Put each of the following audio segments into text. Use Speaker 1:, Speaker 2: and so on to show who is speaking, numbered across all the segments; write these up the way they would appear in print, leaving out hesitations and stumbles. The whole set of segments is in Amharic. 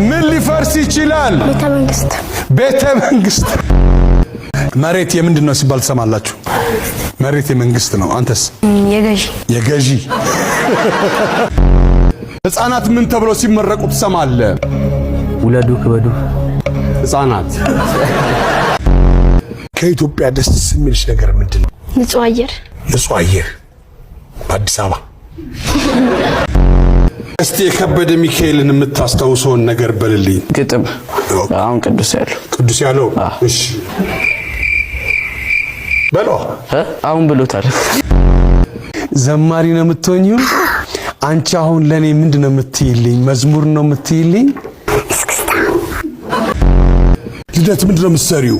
Speaker 1: ምን ሊፈርስ ይችላል? ቤተ መንግስት። መሬት የምንድነው ሲባል ትሰማላችሁ? መሬት የመንግስት ነው። አንተስ? የገዢ። ህፃናት ምን ተብሎ ሲመረቁ ትሰማለህ?
Speaker 2: ውለዱ ክበዱ።
Speaker 1: ህፃናት። ከኢትዮጵያ ደስ የሚልሽ ነገር ምንድነው?
Speaker 3: ንጹህ አየር።
Speaker 1: ንጹህ አየር በአዲስ አበባ። እስቲ የከበደ ሚካኤልን የምታስታውሰውን ነገር በልልኝ።
Speaker 2: ግጥም አሁን ቅዱስ ያለው
Speaker 1: እሺ በሎ
Speaker 2: አሁን ብሎታል።
Speaker 1: ዘማሪ ነው የምትሆኚው አንቺ። አሁን ለኔ ምንድነው የምትይልኝ? መዝሙር ነው የምትይልኝ? ልደት ምንድነው የምትሰሪው?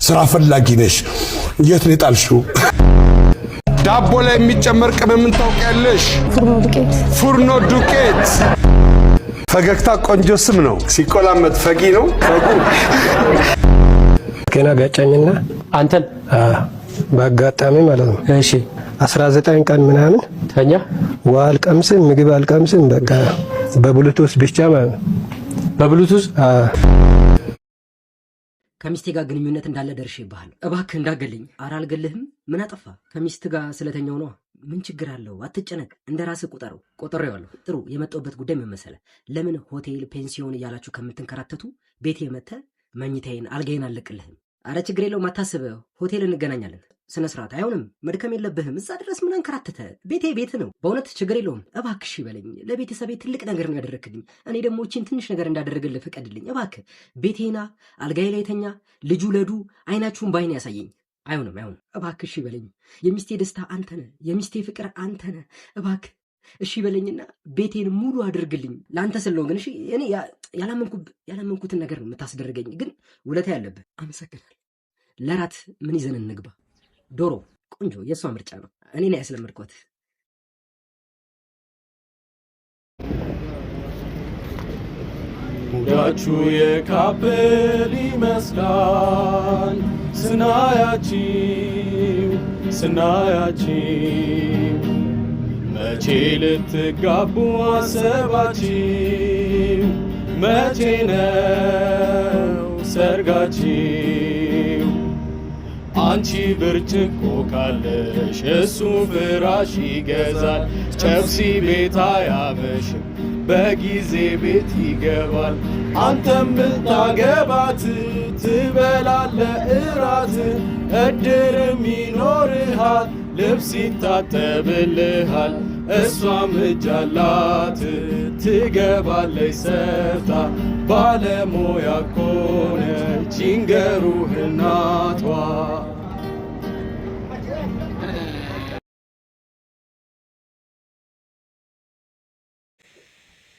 Speaker 1: ስራ ፈላጊ ነሽ። የት ነው የጣልሽው? ዳቦ ላይ የሚጨመር ቅመም ምን ታውቂያለሽ? ፉርኖ ዱቄት። ፈገግታ ቆንጆ ስም ነው። ሲቆላመጥ ፈጊ ነው ፈጉ።
Speaker 4: ገና ጋጫኝና
Speaker 2: አንተን
Speaker 4: በአጋጣሚ ማለት ነው።
Speaker 2: እሺ
Speaker 4: 19 ቀን ምናምን
Speaker 2: ተኛ።
Speaker 4: ውሃ አልቀምስም፣ ምግብ አልቀምስም። በቃ በብሉቱዝ ብቻ ማለት ነው።
Speaker 2: በብሉቱዝ
Speaker 5: ከሚስቴ ጋር ግንኙነት እንዳለ ደርሼብሃል። እባክህ እንዳገልኝ። ኧረ አልገልህም። ምን አጠፋ? ከሚስት ጋር ስለተኛው ነው። ምን ችግር አለው? አትጨነቅ። እንደ ራስህ ቁጠረው። ቆጥሬዋለሁ። ጥሩ። የመጣሁበት ጉዳይ ምን መሰለህ? ለምን ሆቴል ፔንሲዮን እያላችሁ ከምትንከራተቱ ቤቴ መተህ መኝታዬን አልጋዬን አልለቅልህም። አረ ችግር የለውም አታስብ። ሆቴል እንገናኛለን። ስነ ስርዓት። አይሆንም። መድከም የለብህም። እዛ ድረስ ምን አንከራተተ? ቤቴ ቤት ነው። በእውነት ችግር የለውም። እባክሽ በለኝ። ለቤተሰቤ ትልቅ ነገር ነው ያደረክልኝ። እኔ ደግሞ እቺን ትንሽ ነገር እንዳደረግልህ ፍቀድልኝ እባክህ። ቤቴና አልጋዬ ላይ ተኛ። ልጁ ለዱ አይናችሁን ባይን ያሳየኝ። አይሆንም። እባክሽ በለኝ። የሚስቴ ደስታ አንተ ነህ። የሚስቴ ፍቅር አንተ ነህ። እባክህ እሺ በለኝና ቤቴን ሙሉ አድርግልኝ። ለአንተ ስለው ግን እሺ። እኔ ያላመንኩትን ነገር ነው የምታስደርገኝ፣ ግን ውለታ ያለብህ። አመሰግናለሁ። ለራት ምን ይዘን እንግባ? ዶሮ ቆንጆ፣ የእሷ ምርጫ ነው። እኔ ነው ያስለመድኳት።
Speaker 6: ሙዳችሁ የካፕል ይመስላል ስናያችሁ መቼ ልትጋቡ አሰባችሁ? መቼ ነው ሰርጋችሁ? አንቺ ብርጭቆ ካለሽ እሱ ፍራሽ ይገዛል። ጨብሲ ቤት አያመሽም በጊዜ ቤት ይገባል። አንተም ብታገባት ትበላለ እራት፣ እድርም ይኖርሃል፣ ልብስ ይታጠብልሃል። እሷም እጅ አላት ትገባለች ሰርታ፣ ባለሙያ ኮነች ይንገሩህ እናቷ።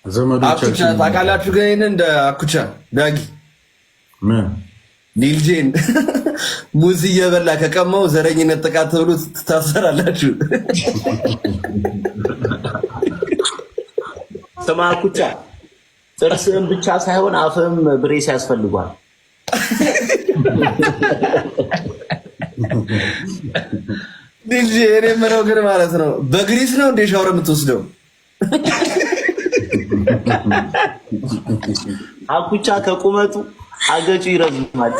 Speaker 7: ዘመዶቻችን ታውቃላችሁ ግን ይሄን እንደ አኩቻ ዳጊ
Speaker 6: ምን
Speaker 7: ሊልጄን ሙዝ እየበላ ከቀማው ዘረኝነት ጥቃት ተብሎ ትታሰራላችሁ።
Speaker 8: ስማ አኩቻ፣ ጥርስም ብቻ ሳይሆን አፍም ብሬስ ያስፈልጓል።
Speaker 7: ሊልጄ እኔ የምለው ግን ማለት ነው በግሪስ ነው እንደ ሻወር የምትወስደው?
Speaker 8: አኩቻ ከቁመቱ አገጩ ይረዝማል።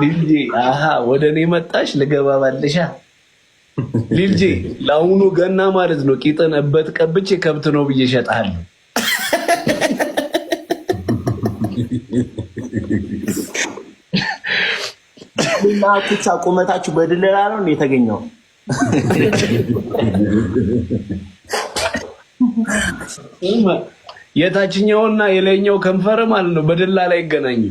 Speaker 9: ሊልጄ አሃ ወደ እኔ መጣሽ ልገባ ባልሻ። ሊልጄ ለአሁኑ ገና ማለት ነው ቂጥን እበት ቀብቼ ከብት ነው ብዬ እሸጥሃለሁ።
Speaker 8: እና አኩቻ ቁመታችሁ በድለላ ነው እንደ የተገኘው?
Speaker 9: የታችኛውና የላይኛው ከንፈር ማለት ነው በድላ ላይ ይገናኙ።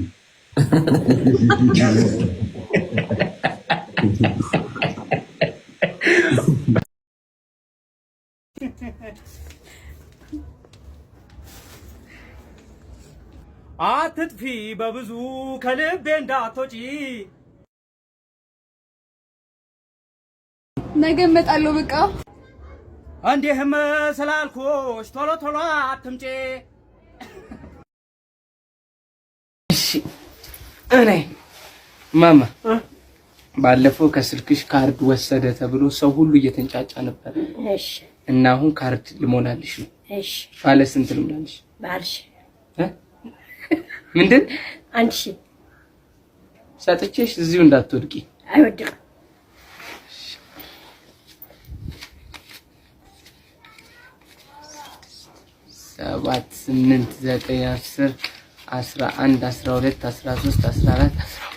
Speaker 10: አትጥፊ በብዙ ከልቤ እንዳትወጪ።
Speaker 3: ነገ እመጣለሁ በቃ።
Speaker 10: እንዲህም ስላልኩሽ ቶሎ ቶሎ አትምጪ።
Speaker 2: እሺ እኔ ማማ ባለፈው ከስልክሽ ካርድ ወሰደ ተብሎ ሰው ሁሉ እየተንጫጫ ነበር።
Speaker 3: እሺ
Speaker 2: እና አሁን ካርድ ልሞላልሽ ነው።
Speaker 3: እሺ
Speaker 2: ባለ ስንት ልሞላልሽ?
Speaker 3: ባልሽ
Speaker 2: ምንድን
Speaker 3: 1000
Speaker 2: ሰጥቼሽ እዚሁ እንዳትወድቂ።
Speaker 3: አይወድቅም።
Speaker 2: 7 8 9 10 11 12 13 14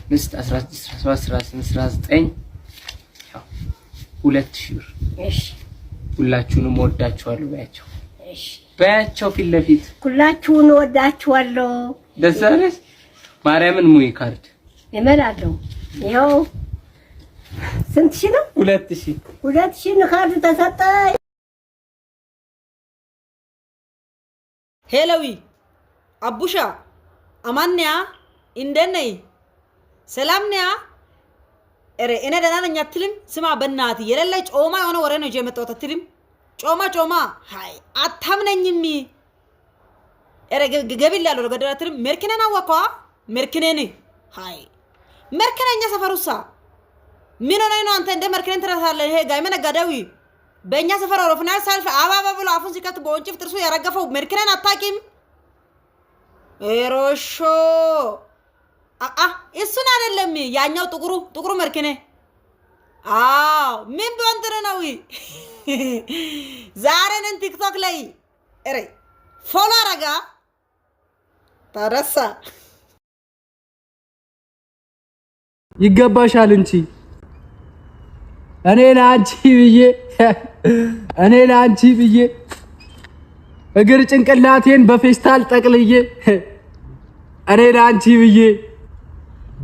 Speaker 2: 15 16 17 18 19 2000 ብር።
Speaker 3: እሺ
Speaker 2: ሁላችሁንም ወዳችኋለሁ በያቸው።
Speaker 3: እሺ
Speaker 2: በያቸው ፊት ለፊት
Speaker 3: ሁላችሁን ወዳችኋለሁ።
Speaker 2: ደስ አለሽ? ማርያምን ሙይ ካርድ
Speaker 3: እመላለሁ። ይኸው ስንት ሺህ ነው?
Speaker 2: 2000
Speaker 3: ካርድ ተሰጠ።
Speaker 11: ሄሎዊ አቡሻ አማንያ እንደነይ ሰላምኛ እረ እኔ ደህና ነኝ አትልም? ስማ በእናትህ የሌለ ጮማ የሆነ ወሬ ነው የመጣሁት አትልም? ጮማ ሃይ አታምነኝም። እረ ገቢላለሁ ለገደራ አትልም? መርክነና ወኳ መርክነኒ ሃይ መርክነኛ ሰፈሩሳ ምን ሆነኝ ነው አንተ እንደ መርክነን ትረሳለህ? ይሄ ጋይመ ነጋዳዊ በእኛ ሰፈር አውሮፕላን ሳልፍ አባባ ብሎ አፉን ሲከት በወንጭፍ ጥርሱ ያረገፈው መርክነን አታቂም? ኤሮሾ እሱን አይደለም ያኛው ጥቁሩ መርክነ። አዎ ምን በእንትን ነው ዛሬ ነን ቲክቶክ ላይ እሬ ፎሎ አረጋ ተረሳ
Speaker 10: ይገባሻል እንጂ እኔ ለአንቺ ብዬ እግር ጭንቅላቴን በፌስታል ጠቅልዬ እኔ ለአንቺ ብዬ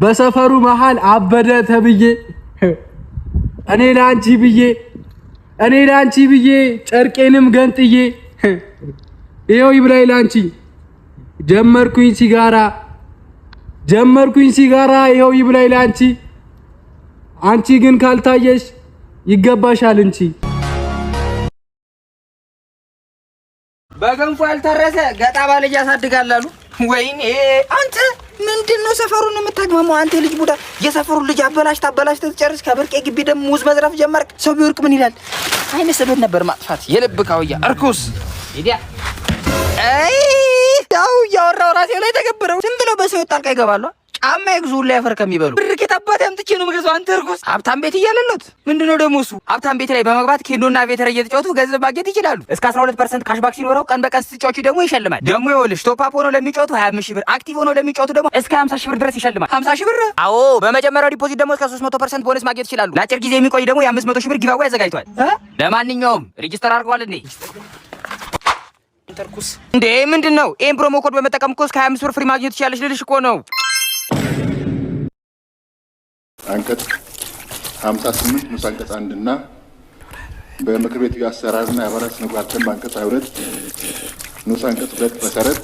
Speaker 10: በሰፈሩ መሃል አበደ ተብዬ እኔ ለአንቺ ብዬ ጨርቄንም ገንጥዬ ይኸው ይብላኝ ላንቺ ጀመርኩኝ ሲጋራ ይኸው ይብላኝ ላንቺ አንቺ ግን ካልታየሽ ይገባሻል እንጂ
Speaker 12: በገንፎ ያልታረሰ ገጣ ባልጅ ያሳድጋል አሉ። ወይኔ አንተ ምንድነው ሰፈሩን የምታግመመው? አንተ ልጅ ቡዳ የሰፈሩን ልጅ አበላሽ ተጨርስ ከብርቄ ግቢ ደግሞ ሙዝ መዝረፍ ጀመርክ። ሰው ቢወርቅ ምን ይላል? አይመስልህ ነበር ማጥፋት የልብ ካውያ እርኩስ ይዲያ አይ ያው ያወራው ራሴው ላይ ተገብረው ዝም ብለው በሰው ጣልቃ ይገባሉ። ጫማ ይግዙ ላይ አፈር ከሚበሉ ብር ከታባቴ አምጥቼ ነው የምገዛው። አንተ እርኩስ ሀብታም ቤት እያለሉት ምንድነው ደግሞ እሱ ሀብታም ቤት ላይ በመግባት ኬንዶና ቬተር እየተጫወቱ ገንዘብ ማግኘት ይችላሉ። እስከ 12% ካሽባክ ሲኖረው ቀን በቀን ስትጫወቱ ደግሞ ይሸልማል። ደግሞ ይኸውልሽ ቶፕ አፕ ሆኖ ለሚጫወቱ 25000 ብር፣ አክቲቭ ሆኖ ለሚጫወቱ ደግሞ እስከ 50000 ብር ድረስ ይሸልማል። 50000 ብር? አዎ በመጀመሪያው ዲፖዚት ደግሞ እስከ 300% ቦነስ ማግኘት ይችላሉ። ለአጭር ጊዜ የሚቆይ ደግሞ የ500000 ብር ጊቫዌ አዘጋጅቷል። ለማንኛውም ሬጂስተር አድርገዋል እንዴ? ተርኩስ እንዴ ምንድነው? ኤም ፕሮሞ ኮድ በመጠቀም እኮ እስከ 25 ብር ፍሪ ማግኘት ይችላልሽ ልልሽ እኮ ነው።
Speaker 6: አንቀጽ 58 ንዑስ አንቀጽ 1 እና በምክር ቤቱ የአሰራርና የአባላት ስነ ምግባር ደንብ አንቀጽ 22 ንዑስ አንቀጽ 2 መሰረት